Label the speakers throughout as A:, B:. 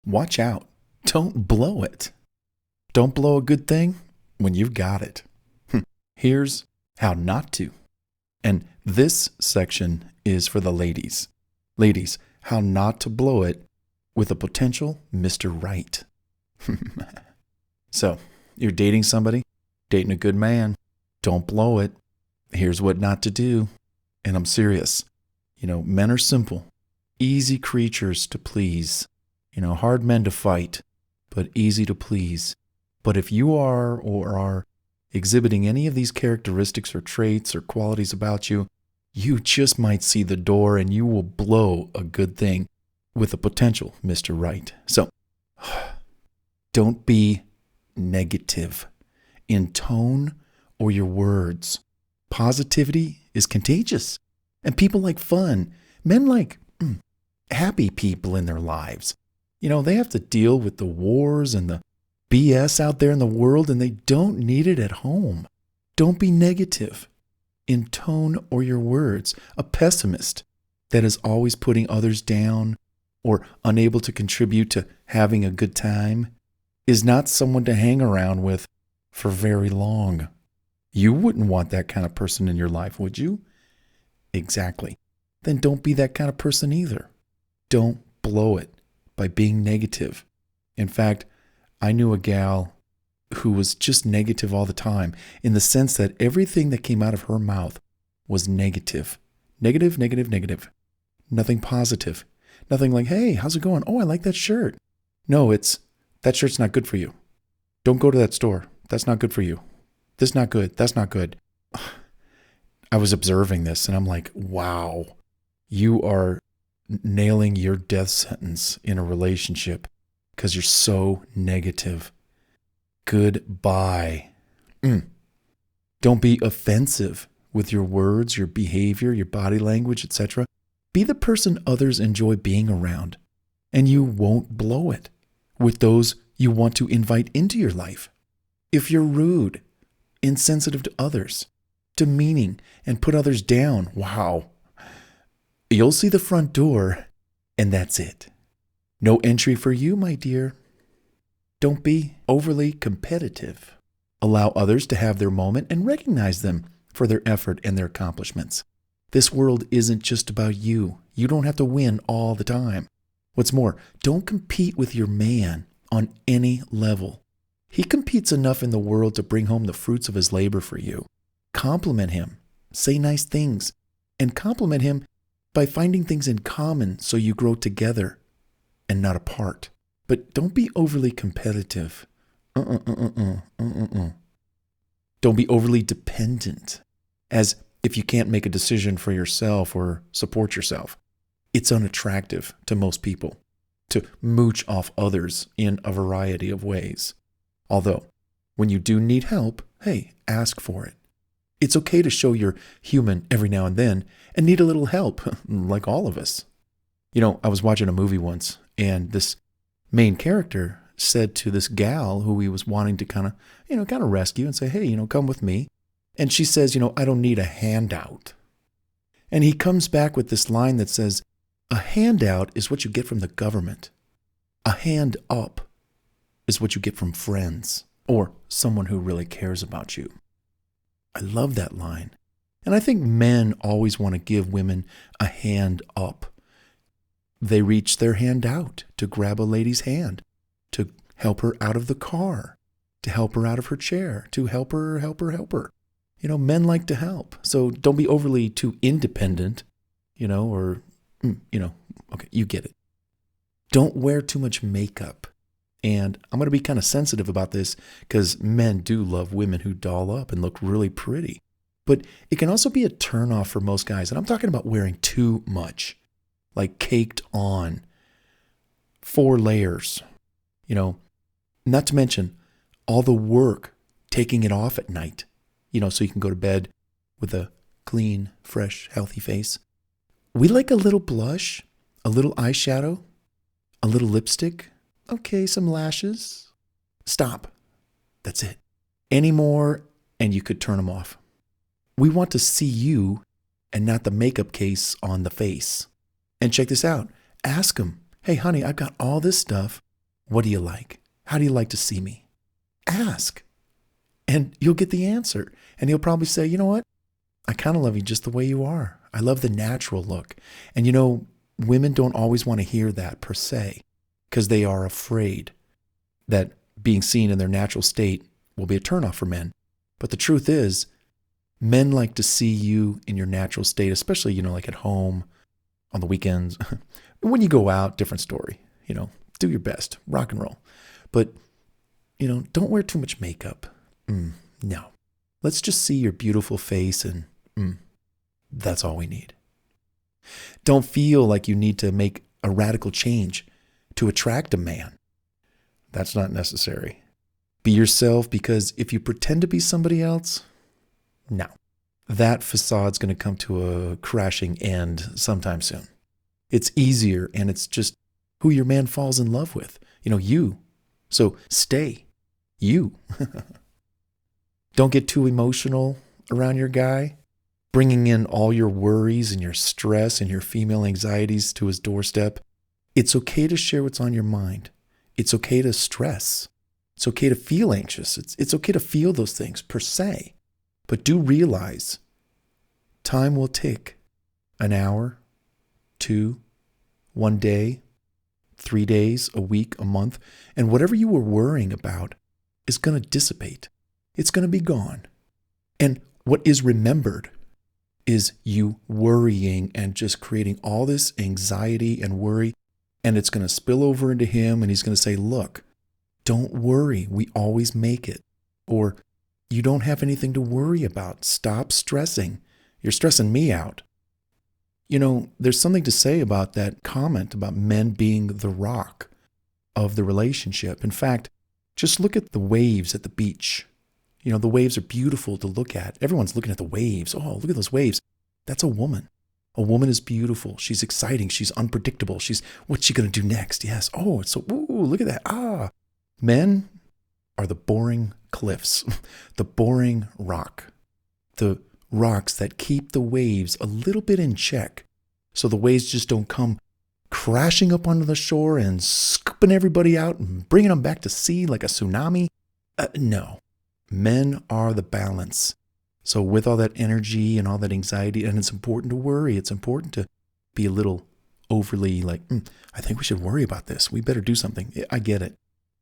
A: Watch out. Don't blow it. Don't blow a good thing when you've got it. Here's how not to. And this section is for the ladies. Ladies, how not to blow it with a potential Mr. Right. So, you're dating somebody, dating a good man. Don't blow it. Here's what not to do. And I'm serious. Men are simple, easy creatures to please. Hard men to fight, but easy to please. But if you are or are exhibiting any of these characteristics or traits or qualities about you, you just might see the door and you will blow a good thing with a potential Mr. Right. So, don't be negative in tone or your words. Positivity is contagious, and people like fun. Men like happy people in their lives. They have to deal with the wars and the BS out there in the world, and they don't need it at home. Don't be negative in tone or your words. A pessimist that is always putting others down or unable to contribute to having a good time is not someone to hang around with for very long. You wouldn't want that kind of person in your life, would you? Exactly. Then don't be that kind of person either. Don't blow it by being negative. In fact, I knew a gal who was just negative all the time, in the sense that everything that came out of her mouth was negative. Negative, negative, negative. Nothing positive. Nothing like, hey, how's it going? Oh, I like that shirt. No, it's, that shirt's not good for you. Don't go to that store. That's not good for you. This not good. That's not good. I was observing this and I'm like, wow, you are nailing your death sentence in a relationship because you're so negative. Goodbye. Don't be offensive with your words, your behavior, your body language, etc. Be the person others enjoy being around, and you won't blow it with those you want to invite into your life. If you're rude, insensitive to others, demeaning, and put others down, wow, you'll see the front door, and that's it. No entry for you, my dear. Don't be overly competitive. Allow others to have their moment and recognize them for their effort and their accomplishments. This world isn't just about you. You don't have to win all the time. What's more, don't compete with your man on any level. He competes enough in the world to bring home the fruits of his labor for you. Compliment him. Say nice things. And compliment him by finding things in common so you grow together and not apart. But don't be overly competitive. Don't be overly dependent, as if you can't make a decision for yourself or support yourself. It's unattractive to most people to mooch off others in a variety of ways. Although, when you do need help, hey, ask for it. It's okay to show you're human every now and then and need a little help, like all of us. I was watching a movie once, and this main character said to this gal who he was wanting to kind of rescue and say, hey, come with me. And she says, I don't need a handout. And he comes back with this line that says, a handout is what you get from the government. A hand up is what you get from friends or someone who really cares about you. I love that line. And I think men always want to give women a hand up. They reach their hand out to grab a lady's hand, to help her out of the car, to help her out of her chair, to help her. Men like to help. So don't be overly too independent, okay, you get it. Don't wear too much makeup. And I'm going to be kind of sensitive about this because men do love women who doll up and look really pretty. But it can also be a turnoff for most guys. And I'm talking about wearing too much, like caked on, 4 layers, not to mention all the work taking it off at night, so you can go to bed with a clean, fresh, healthy face. We like a little blush, a little eyeshadow, a little lipstick. Okay, some lashes. Stop. That's it. Any more, and you could turn them off. We want to see you and not the makeup case on the face. And check this out. Ask them, hey, honey, I've got all this stuff. What do you like? How do you like to see me? Ask. And you'll get the answer. And he'll probably say, you know what? I kind of love you just the way you are. I love the natural look. And women don't always want to hear that per se, because they are afraid that being seen in their natural state will be a turnoff for men. But the truth is, men like to see you in your natural state, especially, like at home, on the weekends. When you go out, different story. Do your best, rock and roll. But, don't wear too much makeup. No. Let's just see your beautiful face, and that's all we need. Don't feel like you need to make a radical change to attract a man. That's not necessary. Be yourself, because if you pretend to be somebody else, no. That facade's going to come to a crashing end sometime soon. It's easier, and it's just who your man falls in love with. You. So stay you. Don't get too emotional around your guy, bringing in all your worries and your stress and your female anxieties to his doorstep. It's okay to share what's on your mind. It's okay to stress. It's okay to feel anxious. It's okay to feel those things per se. But do realize time will tick. An hour, 2, 1 day, 3 days, a week, a month, and whatever you were worrying about is going to dissipate. It's going to be gone. And what is remembered is you worrying and just creating all this anxiety and worry, and it's going to spill over into him, and he's going to say, look, don't worry, we always make it. Or, you don't have anything to worry about. Stop stressing. You're stressing me out. There's something to say about that comment about men being the rock of the relationship. In fact, just look at the waves at the beach. The waves are beautiful to look at. Everyone's looking at the waves. Oh, look at those waves. That's a woman. A woman is beautiful. She's exciting. She's unpredictable. What's she going to do next? Yes. Oh, it's so, ooh, look at that. Men are the boring cliffs, the boring rock, the rocks that keep the waves a little bit in check, so the waves just don't come crashing up onto the shore and scooping everybody out and bringing them back to sea like a tsunami. No, men are the balance. So with all that energy and all that anxiety, and it's important to worry, it's important to be a little overly like, I think we should worry about this. We better do something. I get it.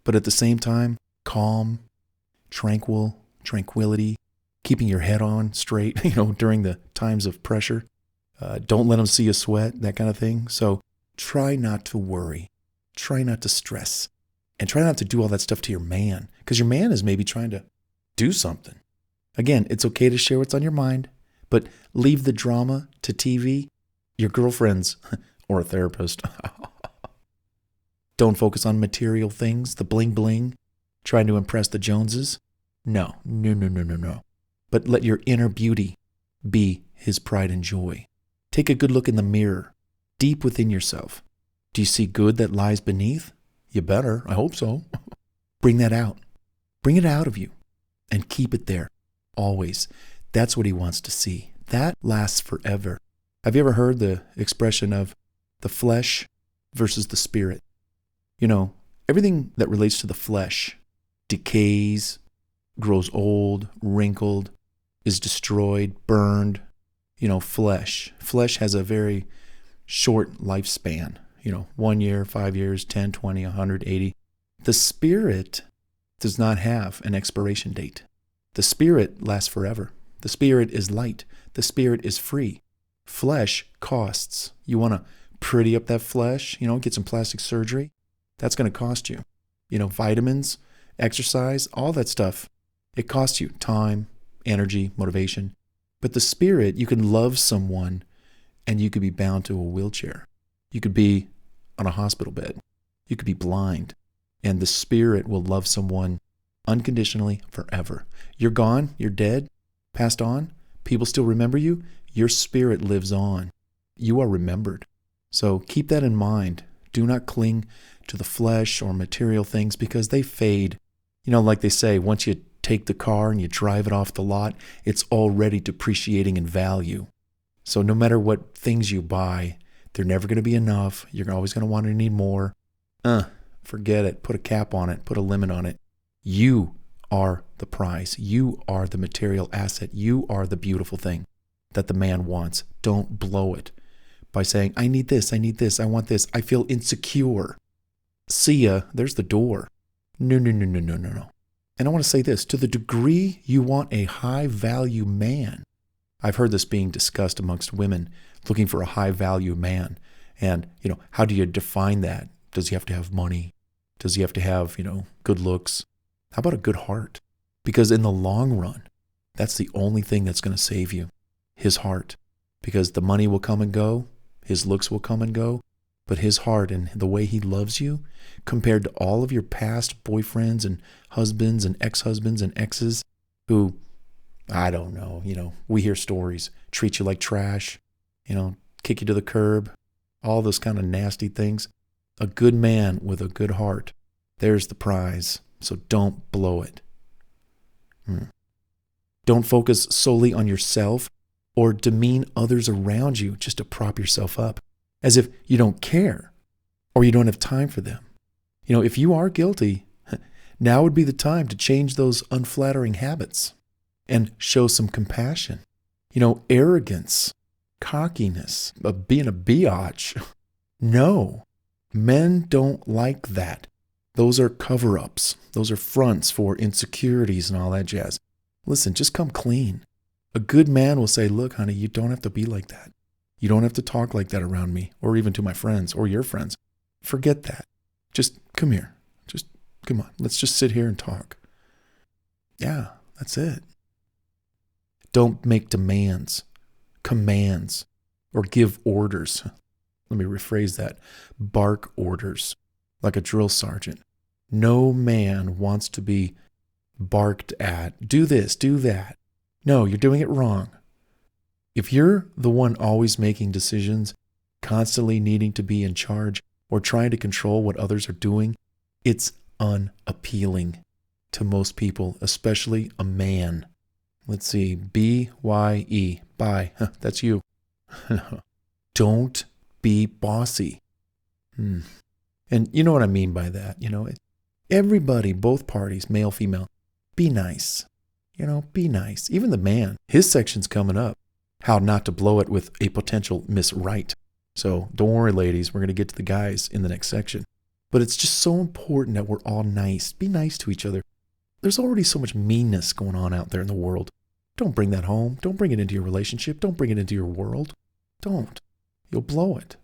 A: But at the same time, calm, tranquility, keeping your head on straight, during the times of pressure. Don't let them see you sweat, that kind of thing. So try not to worry. Try not to stress. And try not to do all that stuff to your man, because your man is maybe trying to do something. Again, it's okay to share what's on your mind, but leave the drama to TV, your girlfriends, or a therapist. Don't focus on material things, the bling bling, trying to impress the Joneses. No. But let your inner beauty be his pride and joy. Take a good look in the mirror, deep within yourself. Do you see good that lies beneath? You better. I hope so. Bring that out. Bring it out of you and keep it there, always. That's what he wants to see. That lasts forever. Have you ever heard the expression of the flesh versus the spirit? Everything that relates to the flesh decays, grows old, wrinkled, is destroyed, burned. Flesh. Flesh has a very short lifespan. 1 year, 5 years, 10, 20, 180. The spirit does not have an expiration date. The spirit lasts forever. The spirit is light. The spirit is free. Flesh costs. You want to pretty up that flesh, get some plastic surgery. That's going to cost you. Vitamins, exercise, all that stuff. It costs you time, energy, motivation. But the spirit, you can love someone and you could be bound to a wheelchair. You could be on a hospital bed. You could be blind. And the spirit will love someone unconditionally forever. You're gone. You're dead. Passed on. People still remember you. Your spirit lives on. You are remembered. So keep that in mind. Do not cling to the flesh or material things because they fade. Like they say, once you take the car and you drive it off the lot, it's already depreciating in value. So no matter what things you buy, they're never going to be enough. You're always going to want to need more. Forget it. Put a cap on it. Put a limit on it. You are the prize. You are the material asset. You are the beautiful thing that the man wants. Don't blow it by saying, I need this, I want this, I feel insecure. See ya, there's the door. No. And I want to say this, to the degree you want a high-value man, I've heard this being discussed amongst women looking for a high-value man. And, how do you define that? Does he have to have money? Does he have to have, good looks? How about a good heart? Because in the long run, that's the only thing that's going to save you, his heart. Because the money will come and go, his looks will come and go, but his heart and the way he loves you, compared to all of your past boyfriends and husbands and ex-husbands and exes who, I don't know, we hear stories, treat you like trash, kick you to the curb, all those kind of nasty things. A good man with a good heart, there's the prize. So don't blow it. Don't focus solely on yourself or demean others around you just to prop yourself up, as if you don't care or you don't have time for them. If you are guilty, now would be the time to change those unflattering habits and show some compassion. Arrogance, cockiness, being a biatch. No, men don't like that. Those are cover-ups. Those are fronts for insecurities and all that jazz. Listen, just come clean. A good man will say, look, honey, you don't have to be like that. You don't have to talk like that around me or even to my friends or your friends. Forget that. Just come here. Just come on. Let's just sit here and talk. Yeah, that's it. Don't make demands, commands, or give orders. Let me rephrase that. Bark orders like a drill sergeant. No man wants to be barked at. Do this, do that. No, you're doing it wrong. If you're the one always making decisions, constantly needing to be in charge, or trying to control what others are doing, it's unappealing to most people, especially a man. Let's see, B-Y-E, bye, that's you. Don't be bossy. And you know what I mean by that, everybody, both parties, male, female, be nice. Be nice. Even the man, his section's coming up. How not to blow it with a potential Miss Right. So don't worry, ladies, we're going to get to the guys in the next section. But it's just so important that we're all nice. Be nice to each other. There's already so much meanness going on out there in the world. Don't bring that home. Don't bring it into your relationship. Don't bring it into your world. Don't. You'll blow it.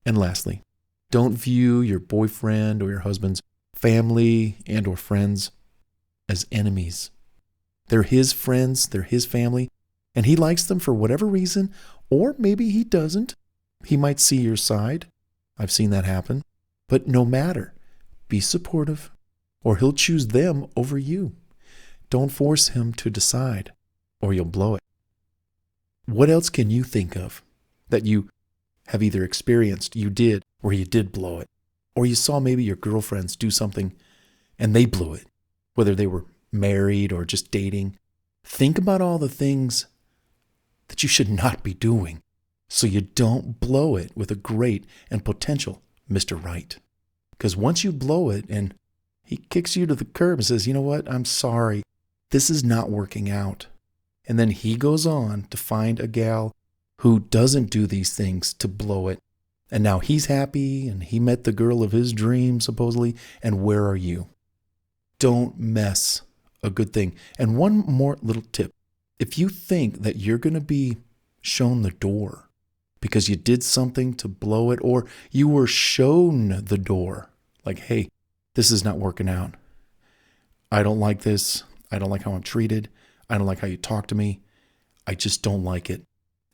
A: And lastly, don't view your boyfriend or your husband's family and or friends as enemies. They're his friends, they're his family, and he likes them for whatever reason, or maybe he doesn't. He might see your side. I've seen that happen. But no matter, be supportive, or he'll choose them over you. Don't force him to decide, or you'll blow it. What else can you think of that you have either experienced, you did, or you did blow it? Or you saw maybe your girlfriends do something and they blew it, whether they were married or just dating. Think about all the things that you should not be doing so you don't blow it with a great and potential Mr. Right. Because once you blow it and he kicks you to the curb and says, you know what, I'm sorry, this is not working out. And then he goes on to find a gal who doesn't do these things to blow it. And now he's happy and he met the girl of his dreams, supposedly. And where are you? Don't mess a good thing. And one more little tip. If you think that you're going to be shown the door because you did something to blow it, or you were shown the door, like, hey, this is not working out. I don't like this. I don't like how I'm treated. I don't like how you talk to me. I just don't like it.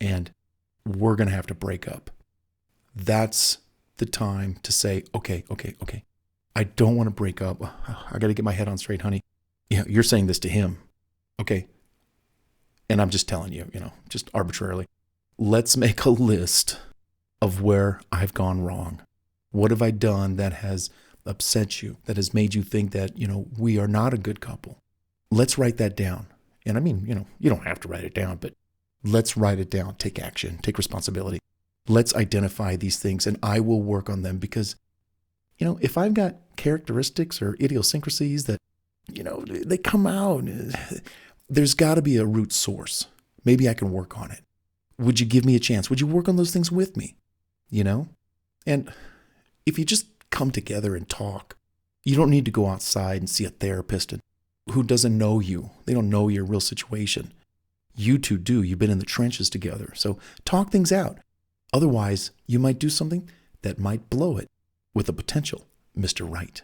A: And we're going to have to break up. That's the time to say, okay. I don't want to break up. I got to get my head on straight, honey. You're saying this to him. Okay. And I'm just telling you, just arbitrarily. Let's make a list of where I've gone wrong. What have I done that has upset you, that has made you think that, we are not a good couple? Let's write that down. And I mean, you don't have to write it down, but let's write it down. Take action, take responsibility. Let's identify these things and I will work on them, because If I've got characteristics or idiosyncrasies that, they come out, there's got to be a root source. Maybe I can work on it. Would you give me a chance? Would you work on those things with me? And if you just come together and talk, you don't need to go outside and see a therapist who doesn't know you. They don't know your real situation. You two do. You've been in the trenches together. So talk things out. Otherwise, you might do something that might blow it with a potential Mr. Right.